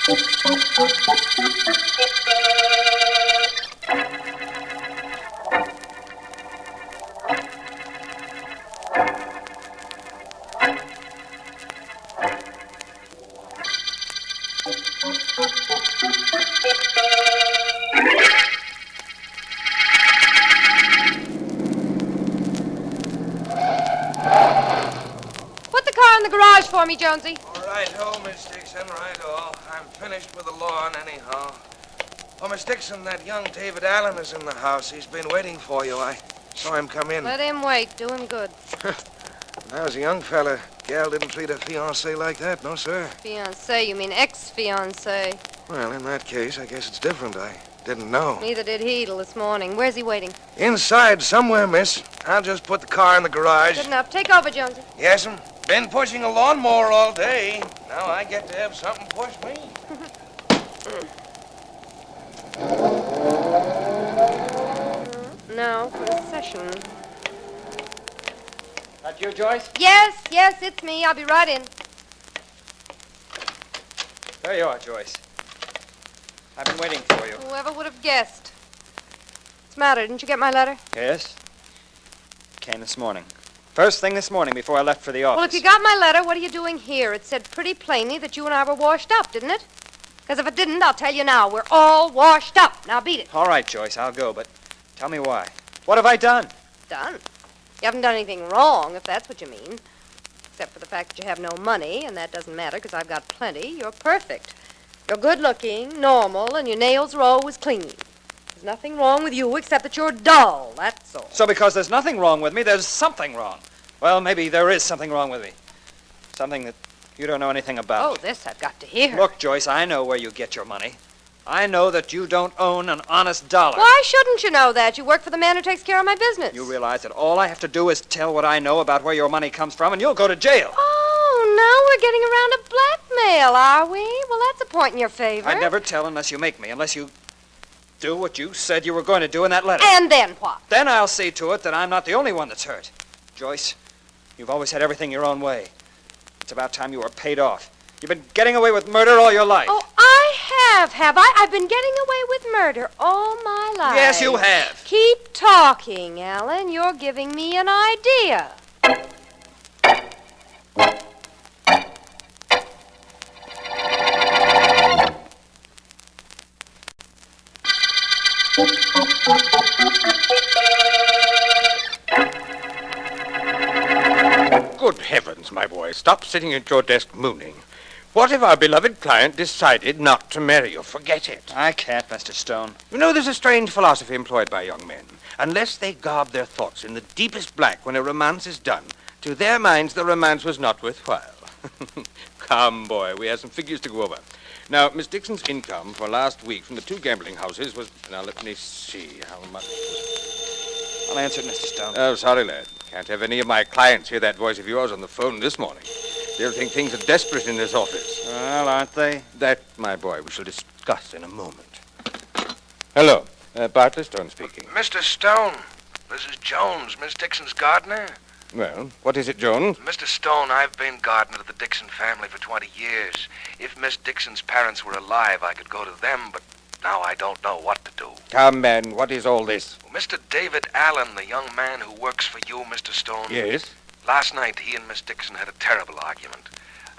For me, Jonesy. Right-o, Miss Dixon, right-o. I'm finished with the lawn anyhow. Oh, Miss Dixon, that young David Allen is in the house. He's been waiting for you. I saw him come in. Let him wait. Do him good. I was a young fella. Gal didn't treat a fiancé like that, no, sir. Fiancé? You mean ex-fiancé? Well, in that case, I guess it's different. I didn't know. Neither did he till this morning. Where's he waiting? Inside somewhere, miss. I'll just put the car in the garage. Good enough. Take over, Jonesy. Yes'm. Been pushing a lawnmower all day. Now I get to have something push me. Now for the session. That you, Joyce? Yes, it's me. I'll be right in. There you are, Joyce. I've been waiting for you. Whoever would have guessed. What's the matter? Didn't you get my letter? Yes. Came this morning. First thing this morning before I left for the office. Well, if you got my letter, what are you doing here? It said pretty plainly that you and I were washed up, didn't it? Because if it didn't, I'll tell you now. We're all washed up. Now beat it. All right, Joyce, I'll go, but tell me why. What have I done? Done? You haven't done anything wrong, if that's what you mean. Except for the fact that you have no money, and that doesn't matter because I've got plenty. You're perfect. You're good-looking, normal, and your nails are always clean. There's nothing wrong with you except that you're dull, that's all. So because there's nothing wrong with me, there's something wrong. Well, maybe there is something wrong with me. Something that you don't know anything about. Oh, this I've got to hear. Look, Joyce, I know where you get your money. I know that you don't own an honest dollar. Why shouldn't you know that? You work for the man who takes care of my business. You realize that all I have to do is tell what I know about where your money comes from, and you'll go to jail. Oh, now we're getting around to blackmail, are we? Well, that's a point in your favor. I'd never tell unless you make me, unless you do what you said you were going to do in that letter. And then what? Then I'll see to it that I'm not the only one that's hurt. Joyce, you've always had everything your own way. It's about time you were paid off. You've been getting away with murder all your life. Oh, I have I? I've been getting away with murder all my life. Yes, you have. Keep talking, Alan. You're giving me an idea. Good heavens, my boy, stop sitting at your desk mooning. What if our beloved client decided not to marry you? Forget it. I can't, Mr. Stone. You know, there's a strange philosophy employed by young men. Unless they garb their thoughts in the deepest black when a romance is done, to their minds the romance was not worthwhile. Come, boy, we have some figures to go over. Now, Miss Dixon's income for last week from the two gambling houses was... Now, let me see how much... I'll answer it, Mr. Stone. Oh, sorry, lad. Can't have any of my clients hear that voice of yours on the phone this morning. They'll think things are desperate in this office. Well, aren't they? That, my boy, we shall discuss in a moment. Hello. Bartlett Stone speaking. Mr. Stone, this is Jones, Miss Dixon's gardener. Well, what is it, Jones? Mr. Stone, I've been gardener to the Dixon family for 20 years. If Miss Dixon's parents were alive, I could go to them, but now I don't know what to do. Come, man, what is all this? Well, Mr. David Allen, the young man who works for you, Mr. Stone. Yes? Last night, he and Miss Dixon had a terrible argument.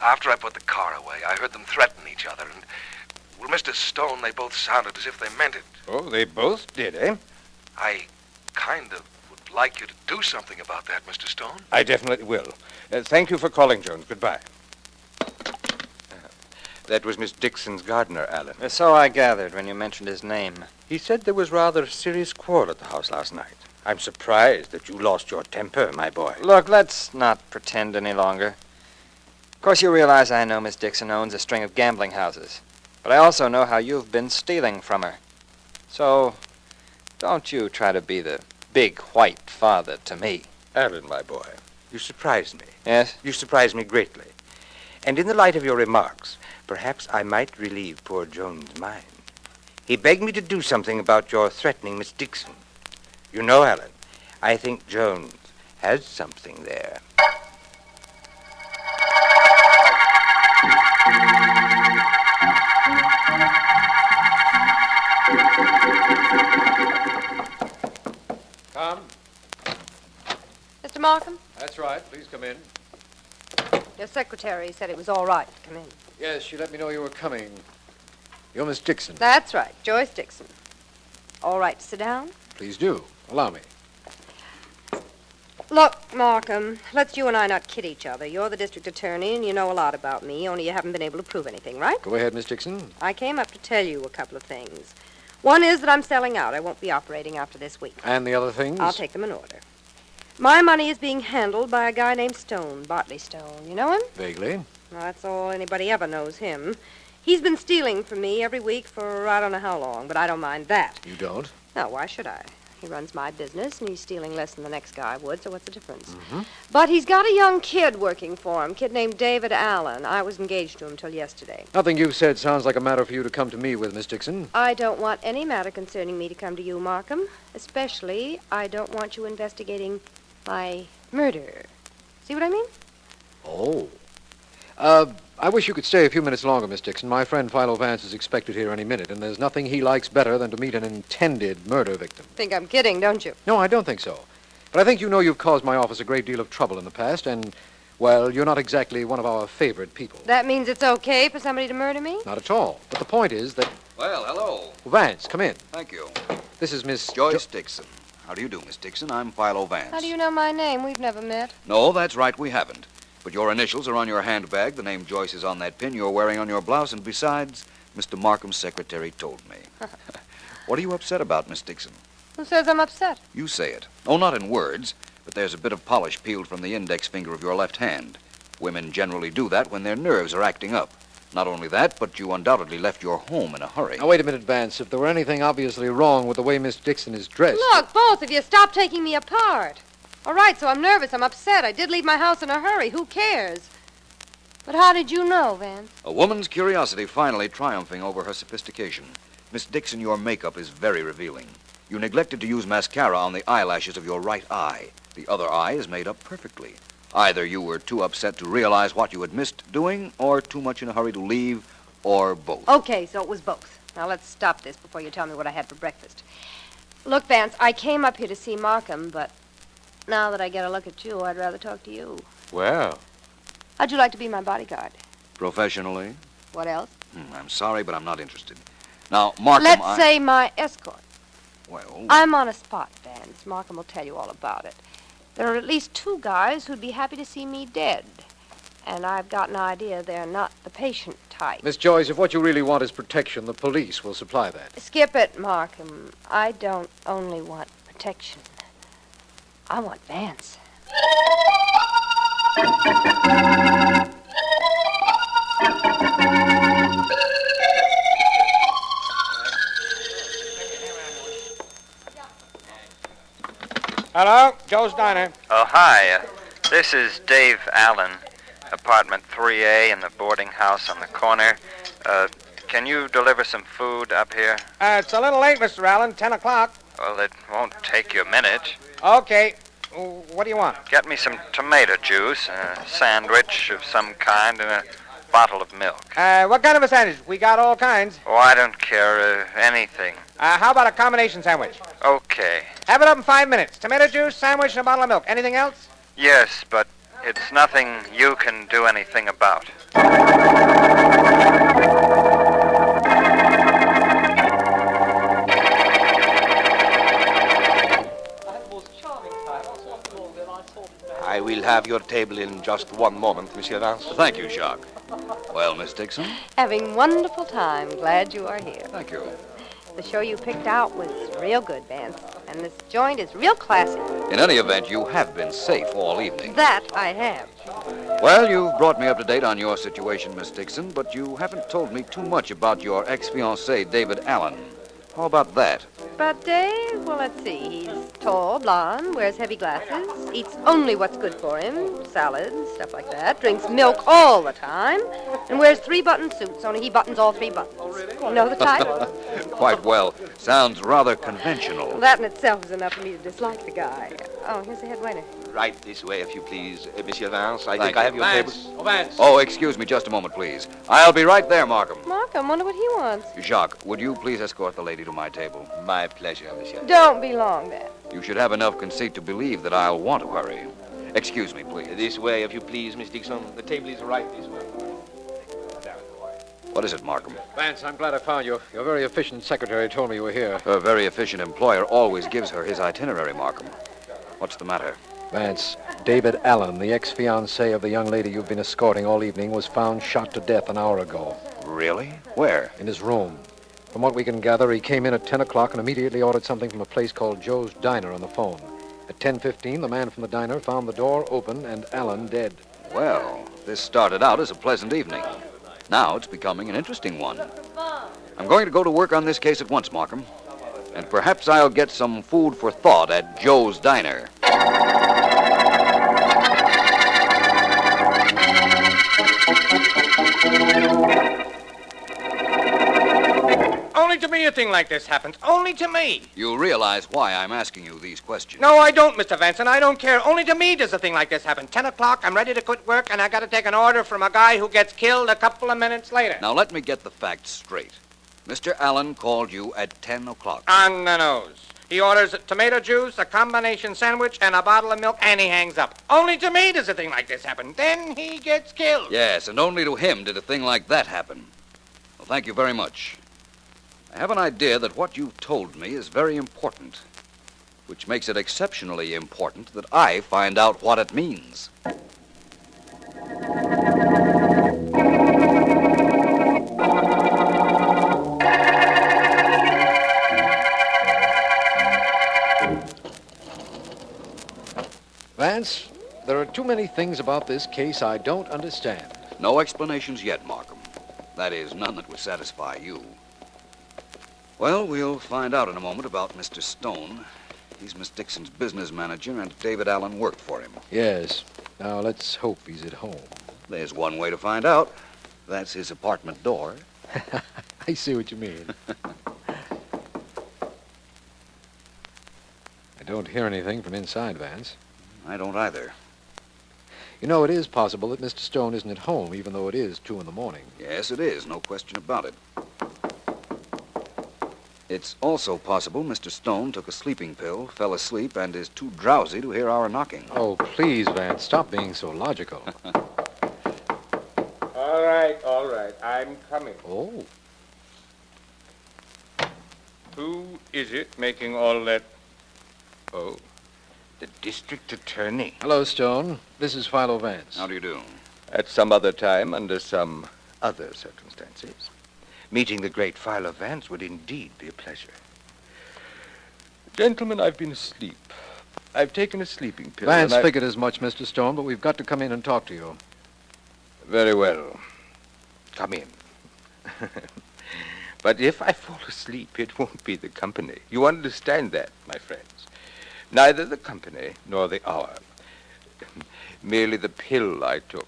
After I put the car away, I heard them threaten each other, and, well, Mr. Stone, they both sounded as if they meant it. Oh, they both did, eh? I kind of would like you to do something about that, Mr. Stone. I definitely will. Thank you for calling, Jones. Goodbye. That was Miss Dixon's gardener, Allen. So I gathered when you mentioned his name. He said there was rather a serious quarrel at the house last night. I'm surprised that you lost your temper, my boy. Look, let's not pretend any longer. Of course, you realize I know Miss Dixon owns a string of gambling houses. But I also know how you've been stealing from her. So, don't you try to be the big white father to me. Allen, my boy, you surprise me. Yes? You surprise me greatly. And in the light of your remarks, perhaps I might relieve poor Jones' mind. He begged me to do something about your threatening Miss Dixon. You know, Allen, I think Jones has something there. Please come in. Your secretary said it was all right to come in. Yes, she let me know you were coming. You're Miss Dixon. That's right, Joyce Dixon. All right to sit down? Please do. Allow me. Look, Markham, let's you and I not kid each other. You're the district attorney, and you know a lot about me, only you haven't been able to prove anything, right? Go ahead, Miss Dixon. I came up to tell you a couple of things. One is that I'm selling out. I won't be operating after this week. And the other things? I'll take them in order. My money is being handled by a guy named Stone, Bartley Stone. You know him? Vaguely. Well, that's all anybody ever knows him. He's been stealing from me every week for I don't know how long, but I don't mind that. You don't? No, why should I? He runs my business, and he's stealing less than the next guy would, so what's the difference? Mm-hmm. But he's got a young kid working for him, kid named David Allen. I was engaged to him till yesterday. Nothing you've said sounds like a matter for you to come to me with, Miss Dixon. I don't want any matter concerning me to come to you, Markham. Especially, I don't want you investigating my murder. See what I mean? Oh. I wish you could stay a few minutes longer, Miss Dixon. My friend Philo Vance is expected here any minute, and there's nothing he likes better than to meet an intended murder victim. Think I'm kidding, don't you? No, I don't think so. But I think you know you've caused my office a great deal of trouble in the past, and, well, you're not exactly one of our favorite people. That means it's okay for somebody to murder me? Not at all. But the point is that... Well, hello. Vance, come in. Thank you. This is Miss... Joyce Dixon. How do you do, Miss Dixon? I'm Philo Vance. How do you know my name? We've never met. No, that's right, we haven't. But your initials are on your handbag, the name Joyce is on that pin you're wearing on your blouse, and besides, Mr. Markham's secretary told me. What are you upset about, Miss Dixon? Who says I'm upset? You say it. Oh, not in words, but there's a bit of polish peeled from the index finger of your left hand. Women generally do that when their nerves are acting up. Not only that, but you undoubtedly left your home in a hurry. Now, wait a minute, Vance. If there were anything obviously wrong with the way Miss Dixon is dressed... Look, both of you, stop taking me apart. All right, so I'm nervous, I'm upset. I did leave my house in a hurry. Who cares? But how did you know, Vance? A woman's curiosity finally triumphing over her sophistication. Miss Dixon, your makeup is very revealing. You neglected to use mascara on the eyelashes of your right eye. The other eye is made up perfectly. Either you were too upset to realize what you had missed doing, or too much in a hurry to leave, or both. Okay, so it was both. Now let's stop this before you tell me what I had for breakfast. Look, Vance, I came up here to see Markham, but now that I get a look at you, I'd rather talk to you. Well... How'd you like to be my bodyguard? Professionally? What else? I'm sorry, but I'm not interested. Now, Markham, Let's say my escort. Well... I'm on a spot, Vance. Markham will tell you all about it. There are at least 2 guys who'd be happy to see me dead. And I've got an idea they're not the patient type. Miss Joyce, if what you really want is protection, the police will supply that. Skip it, Markham. I don't only want protection. I want Vance. Hello, Joe's Diner. Oh, hi. This is Dave Allen, apartment 3A in the boarding house on the corner. Can you deliver some food up here? It's a little late, Mr. Allen, 10 o'clock. Well, it won't take you a minute. Okay. What do you want? Get me some tomato juice, a sandwich of some kind, and a bottle of milk. What kind of a sandwich? We got all kinds. Oh, I don't care. Anything. How about a combination sandwich? Okay. Have it up in 5 minutes. Tomato juice, sandwich, and a bottle of milk. Anything else? Yes, but it's nothing you can do anything about. I will have your table in just one moment, Monsieur Vance. Thank you, Jacques. Well, Miss Dixon? Having wonderful time. Glad you are here. Thank you. The show you picked out was real good, Vance. And this joint is real classy. In any event, you have been safe all evening. That I have. Well, you've brought me up to date on your situation, Miss Dixon, but you haven't told me too much about your ex-fiancé, David Allen. How about that? But Dave, well, let's see. He's tall, blonde, wears heavy glasses, eats only what's good for him, salads, stuff like that, drinks milk all the time, and wears 3-button suits, only he buttons all 3 buttons. You know the type? Quite well. Sounds rather conventional. Well, that in itself is enough for me to dislike the guy. Oh, here's the head waiter. Right this way, if you please, Monsieur Vance. I Thank think you. I have your table. Vance. Oh, excuse me just a moment, please. I'll be right there, Markham. Markham, wonder what he wants. Jacques, would you please escort the lady to my table? My pleasure, Monsieur. Don't be long, then. You should have enough conceit to believe that I'll want to hurry. Excuse me, please. This way, if you please, Miss Dixon. The table is right this way. What is it, Markham? Vance, I'm glad I found you. Your very efficient secretary told me you were here. Her very efficient employer always gives her his itinerary, Markham. What's the matter? Vance, David Allen, the ex-fiancé of the young lady you've been escorting all evening, was found shot to death an hour ago. Really? Where? In his room. From what we can gather, he came in at 10 o'clock and immediately ordered something from a place called Joe's Diner on the phone. At 10:15, the man from the diner found the door open and Allen dead. Well, this started out as a pleasant evening. Now it's becoming an interesting one. I'm going to go to work on this case at once, Markham. And perhaps I'll get some food for thought at Joe's Diner. Only to me a thing like this happens. Only to me. You realize why I'm asking you these questions. No, I don't, Mr. Vance, and I don't care. Only to me does a thing like this happen. 10 o'clock, I'm ready to quit work, and I got to take an order from a guy who gets killed a couple of minutes later. Now, let me get the facts straight. Mr. Allen called you at 10 o'clock. On the nose. He orders tomato juice, a combination sandwich, and a bottle of milk, and he hangs up. Only to me does a thing like this happen. Then he gets killed. Yes, and only to him did a thing like that happen. Well, thank you very much. I have an idea that what you've told me is very important, which makes it exceptionally important that I find out what it means. Vance, there are too many things about this case I don't understand. No explanations yet, Markham. That is, none that would satisfy you. Well, we'll find out in a moment about Mr. Stone. He's Miss Dixon's business manager, and David Allen worked for him. Yes. Now, let's hope he's at home. There's one way to find out. That's his apartment door. I see what you mean. I don't hear anything from inside, Vance. I don't either. You know, it is possible that Mr. Stone isn't at home, even though it is 2 in the morning. Yes, it is. No question about it. It's also possible Mr. Stone took a sleeping pill, fell asleep, and is too drowsy to hear our knocking. Oh, please, Vance, stop being so logical. All right. I'm coming. Oh. Who is it making all that? Oh, the district attorney. Hello, Stone. This is Philo Vance. How do you do? At some other time, under some other circumstances, meeting the great Philo Vance would indeed be a pleasure. Gentlemen, I've been asleep. I've taken a sleeping pill. Vance and figured as much, Mr. Stone, but we've got to come in and talk to you. Very well. Come in. But if I fall asleep, it won't be the company. You understand that, my friends. Neither the company nor the hour. Merely the pill I took.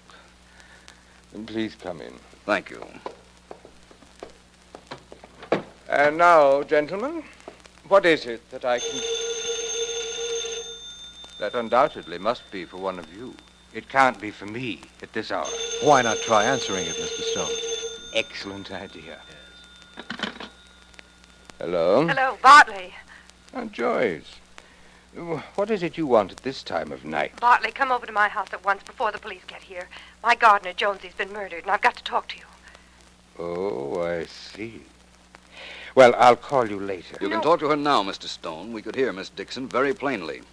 And please come in. Thank you. And now, gentlemen, what is it that I can... That undoubtedly must be for one of you. It can't be for me at this hour. Why not try answering it, Mr. Stone? Excellent idea. Hello? Hello, Bartley. Oh, Joyce. What is it you want at this time of night? Bartley, come over to my house at once before the police get here. My gardener, Jonesy's been murdered, and I've got to talk to you. Oh, I see. Well, I'll call you later. You can talk to her now, Mr. Stone. We could hear Miss Dixon very plainly.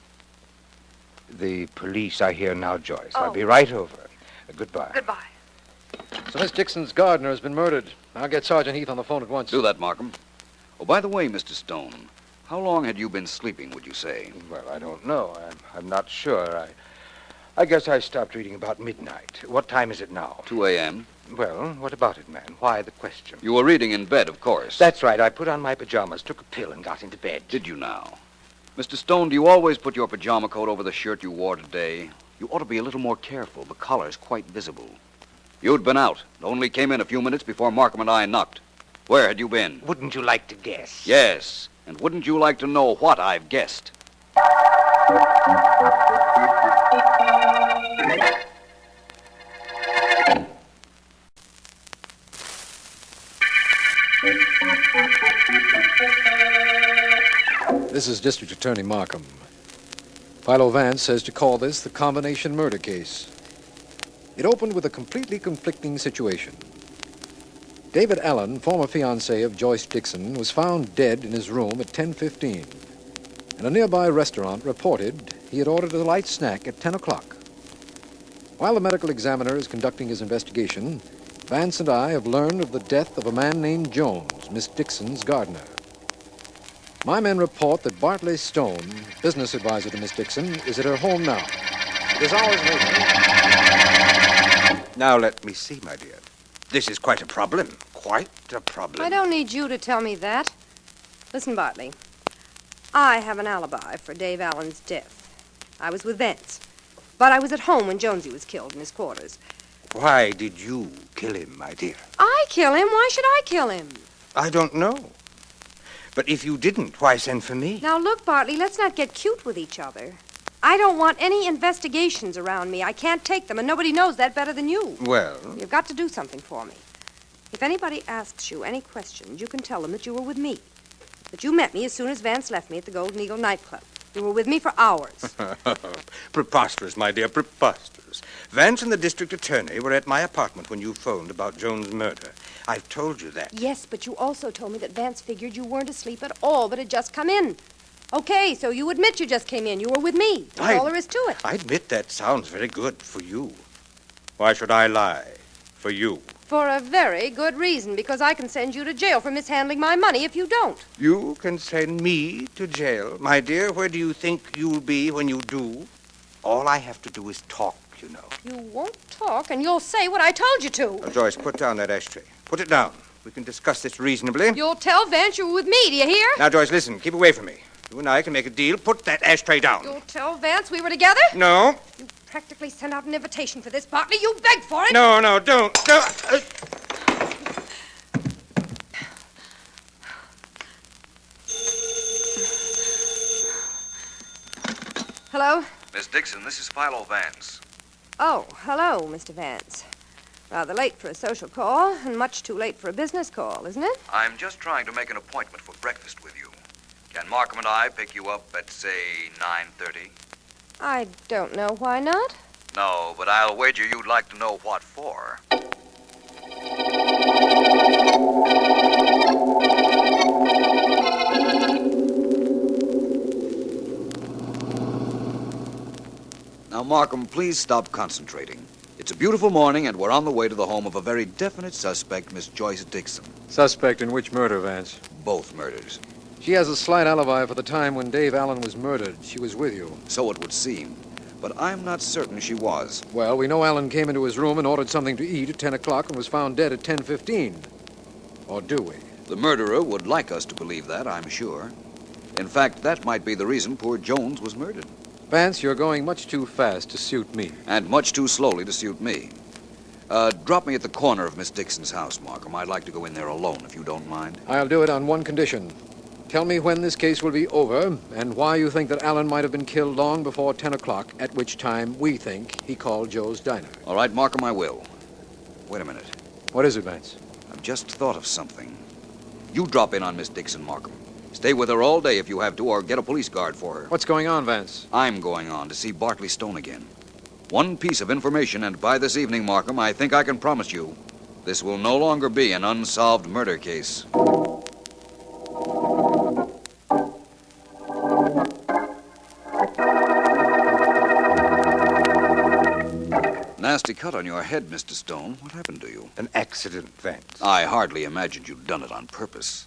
The police are here now, Joyce. Oh. I'll be right over. Goodbye. Goodbye. So Miss Dixon's gardener has been murdered. I'll get Sergeant Heath on the phone at once. Do that, Markham. Oh, by the way, Mr. Stone, how long had you been sleeping, would you say? Well, I don't know. I'm not sure. I guess I stopped reading about midnight. What time is it now? 2 a.m. Well, what about it, man? Why the question? You were reading in bed, of course. That's right. I put on my pajamas, took a pill, and got into bed. Did you now? Mr. Stone, do you always put your pajama coat over the shirt you wore today? You ought to be a little more careful. The collar's quite visible. You'd been out. Only came in a few minutes before Markham and I knocked. Where had you been? Wouldn't you like to guess? Yes. And wouldn't you like to know what I've guessed? This is District Attorney Markham. Philo Vance says to call this the combination murder case. It opened with a completely conflicting situation. David Allen, former fiancé of Joyce Dixon, was found dead in his room at 10:15, and a nearby restaurant reported he had ordered a light snack at 10 o'clock. While the medical examiner is conducting his investigation, Vance and I have learned of the death of a man named Jones, Miss Dixon's gardener. My men report that Bartley Stone, business advisor to Miss Dixon, is at her home now. It is hours later. Now let me see, my dear. This is quite a problem. Quite a problem. I don't need you to tell me that. Listen, Bartley. I have an alibi for Dave Allen's death. I was with Vance. But I was at home when Jonesy was killed in his quarters. Why did you kill him, my dear? I kill him? Why should I kill him? I don't know. But if you didn't, why send for me? Now, look, Bartley, let's not get cute with each other. I don't want any investigations around me. I can't take them, and nobody knows that better than you. Well? You've got to do something for me. If anybody asks you any questions, you can tell them that you were with me. That you met me as soon as Vance left me at the Golden Eagle nightclub. You were with me for hours. Preposterous, my dear, preposterous. Vance and the district attorney were at my apartment when you phoned about Joan's murder. I've told you that. Yes, but you also told me that Vance figured you weren't asleep at all, but had just come in. Okay, so you admit you just came in. You were with me. That's all there is to it. I admit that sounds very good for you. Why should I lie? For you. For a very good reason, because I can send you to jail for mishandling my money if you don't. You can send me to jail? My dear, where do you think you'll be when you do? All I have to do is talk, you know. You won't talk, and you'll say what I told you to. Now, Joyce, put down that ashtray. Put it down. We can discuss this reasonably. You'll tell Vance you were with me, do you hear? Now, Joyce, listen. Keep away from me. You and I can make a deal. Put that ashtray down. You'll tell Vance we were together? No. You practically sent out an invitation for this, Bartley. You begged for it. No, don't. Hello? Miss Dixon, this is Philo Vance. Oh, hello, Mr. Vance. Rather late for a social call, and much too late for a business call, isn't it? I'm just trying to make an appointment for breakfast with you. Can Markham and I pick you up at, say, 9:30? I don't know why not. No, but I'll wager you'd like to know what for. Now, Markham, please stop concentrating. It's a beautiful morning, and we're on the way to the home of a very definite suspect, Miss Joyce Dixon. Suspect in which murder, Vance? Both murders. She has a slight alibi for the time when Dave Allen was murdered. She was with you. So it would seem. But I'm not certain she was. Well, we know Allen came into his room and ordered something to eat at 10 o'clock and was found dead at 10:15. Or do we? The murderer would like us to believe that, I'm sure. In fact, that might be the reason poor Jones was murdered. Vance, you're going much too fast to suit me. And much too slowly to suit me. Drop me at the corner of Miss Dixon's house, Markham. I'd like to go in there alone, if you don't mind. I'll do it on one condition. Tell me when this case will be over and why you think that Allen might have been killed long before 10 o'clock, at which time we think he called Joe's Diner. All right, Markham, I will. Wait a minute. What is it, Vance? I've just thought of something. You drop in on Miss Dixon, Markham. Stay with her all day if you have to, or get a police guard for her. What's going on, Vance? I'm going on to see Bartley Stone again. One piece of information, and by this evening, Markham, I think I can promise you, this will no longer be an unsolved murder case. Nasty cut on your head, Mr. Stone. What happened to you? An accident, Vance. I hardly imagined you'd done it on purpose.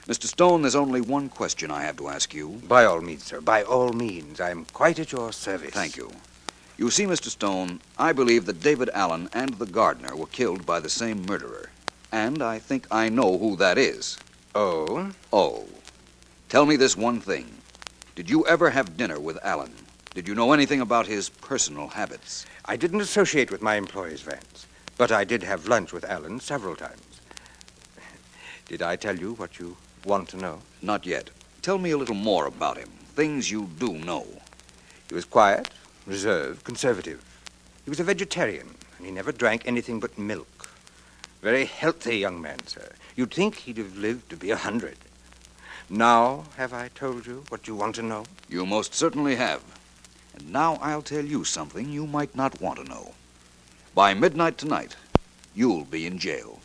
Mr. Stone, there's only one question I have to ask you. By all means, sir. By all means. I'm quite at your service. Thank you. You see, Mr. Stone, I believe that David Allen and the gardener were killed by the same murderer. And I think I know who that is. Oh? Oh. Tell me this one thing. Did you ever have dinner with Allen? Did you know anything about his personal habits? I didn't associate with my employees, Vance. But I did have lunch with Allen several times. Did I tell you what you want to know? Not yet. Tell me a little more about him. Things you do know. He was quiet, reserved, conservative. He was a vegetarian, and he never drank anything but milk. Very healthy young man, sir. You'd think he'd have lived to be 100. Now, have I told you what you want to know? You most certainly have. And now I'll tell you something you might not want to know. By midnight tonight, you'll be in jail.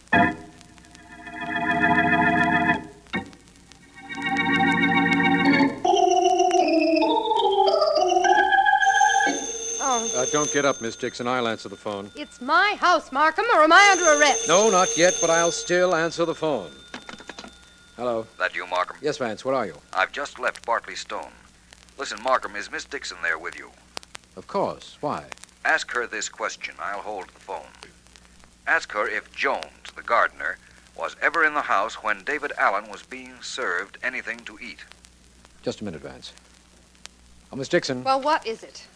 Oh, Don't get up, Miss Dixon. I'll answer the phone. it's my house, Markham, or am I under arrest? No, not yet, but I'll still answer the phone. Hello. That you, Markham? Yes, Vance, where are you? I've just left Bartley Stone. Listen, Markham, is Miss Dixon there with you? Of course. Why? Ask her this question. I'll hold the phone. Ask her if Jones, the gardener, was ever in the house when David Allen was being served anything to eat. Just a minute, Vance. Oh, Miss Dixon. Well, what is it?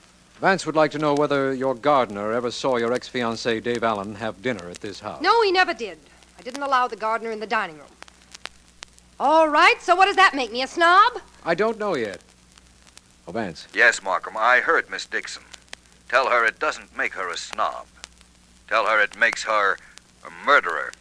Vance would like to know whether your gardener ever saw your ex-fiancé, Dave Allen, have dinner at this house. No, he never did. I didn't allow the gardener in the dining room. All right, so what does that make me, a snob? I don't know yet. Oh, Vance. Yes, Markham, I heard Miss Dixon. Tell her it doesn't make her a snob. Tell her it makes her a murderer.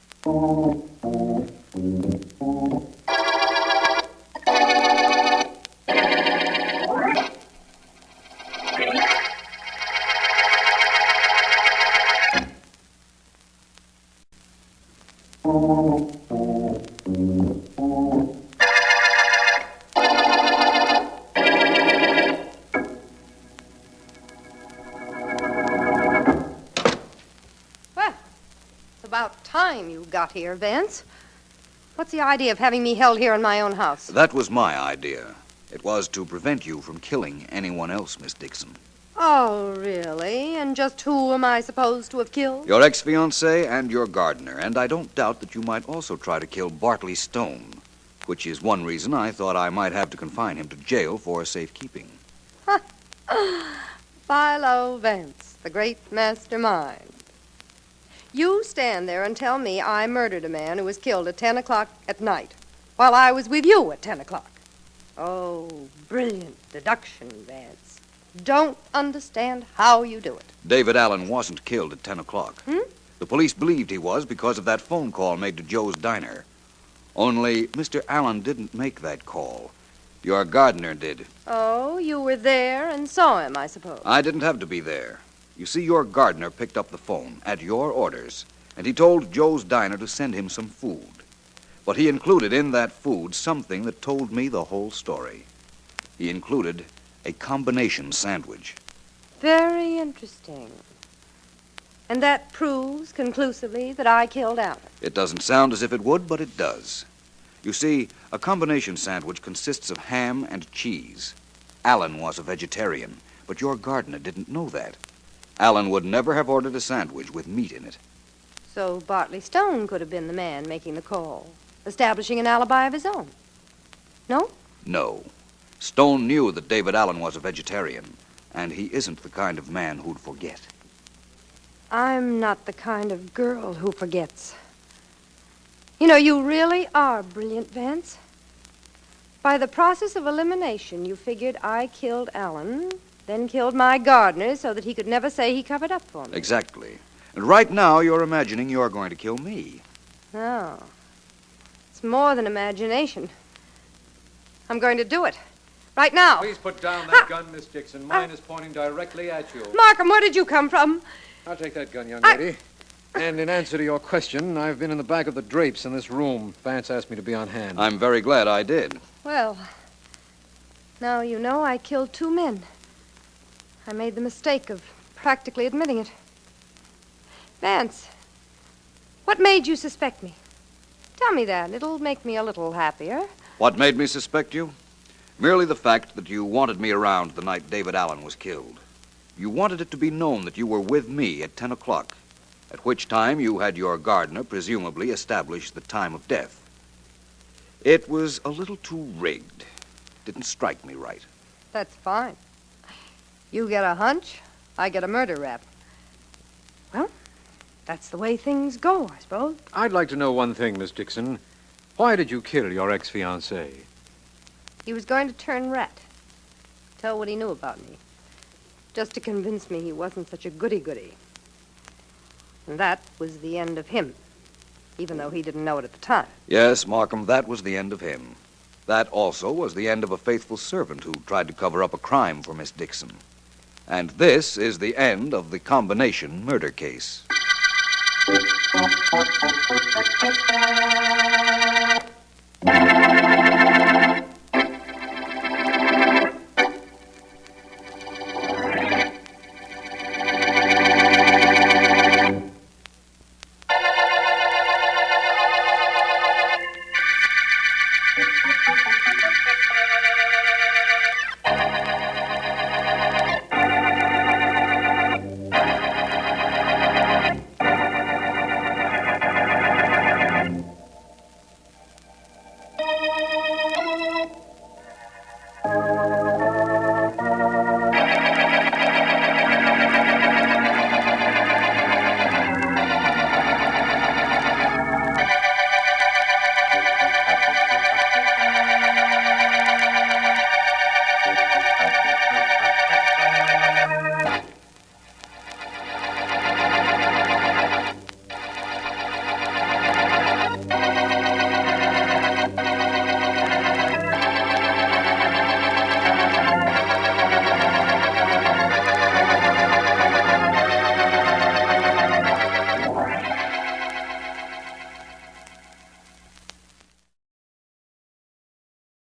Well, it's about time you got here, Vance. What's the idea of having me held here in my own house? That was my idea. It was to prevent you from killing anyone else, Miss Dixon. Oh, really? And just who am I supposed to have killed? Your ex-fiancé and your gardener, and I don't doubt that you might also try to kill Bartley Stone, which is one reason I thought I might have to confine him to jail for safekeeping. Philo Vance, the great mastermind. You stand there and tell me I murdered a man who was killed at 10 o'clock at night, while I was with you at 10 o'clock. Oh, brilliant deduction, Vance. Don't understand how you do it. David Allen wasn't killed at 10 o'clock. The police believed he was because of that phone call made to Joe's diner. Only Mr. Allen didn't make that call. Your gardener did. Oh, you were there and saw him, I suppose. I didn't have to be there. You see, your gardener picked up the phone at your orders, and he told Joe's diner to send him some food. But he included in that food something that told me the whole story. He included a combination sandwich. Very interesting. And that proves conclusively that I killed Allen. It doesn't sound as if it would, but it does. You see, a combination sandwich consists of ham and cheese. Allen was a vegetarian, but your gardener didn't know that. Allen would never have ordered a sandwich with meat in it. So Bartley Stone could have been the man making the call, establishing an alibi of his own. No? No. Stone knew that David Allen was a vegetarian, and he isn't the kind of man who'd forget. I'm not the kind of girl who forgets. You know, you really are brilliant, Vance. By the process of elimination, you figured I killed Allen, then killed my gardener so that he could never say he covered up for me. Exactly. And right now, you're imagining you're going to kill me. No. It's more than imagination. I'm going to do it. Right now. Please put down that gun, Miss Dixon. Mine is pointing directly at you. Markham, where did you come from? I'll take that gun, young lady. And in answer to your question, I've been in the back of the drapes in this room. Vance asked me to be on hand. I'm very glad I did. Well, now you know I killed 2 men. I made the mistake of practically admitting it. Vance, what made you suspect me? Tell me that. It'll make me a little happier. What made me suspect you? Merely the fact that you wanted me around the night David Allen was killed. You wanted it to be known that you were with me at 10 o'clock, at which time you had your gardener presumably establish the time of death. It was a little too rigged. Didn't strike me right. That's fine. You get a hunch, I get a murder rap. Well, that's the way things go, I suppose. I'd like to know one thing, Miss Dixon. Why did you kill your ex-fiancé? He was going to turn rat. Tell what he knew about me. Just to convince me he wasn't such a goody-goody. And that was the end of him, even though he didn't know it at the time. Yes, Markham, that was the end of him. That also was the end of a faithful servant who tried to cover up a crime for Miss Dixon. And this is the end of the combination murder case.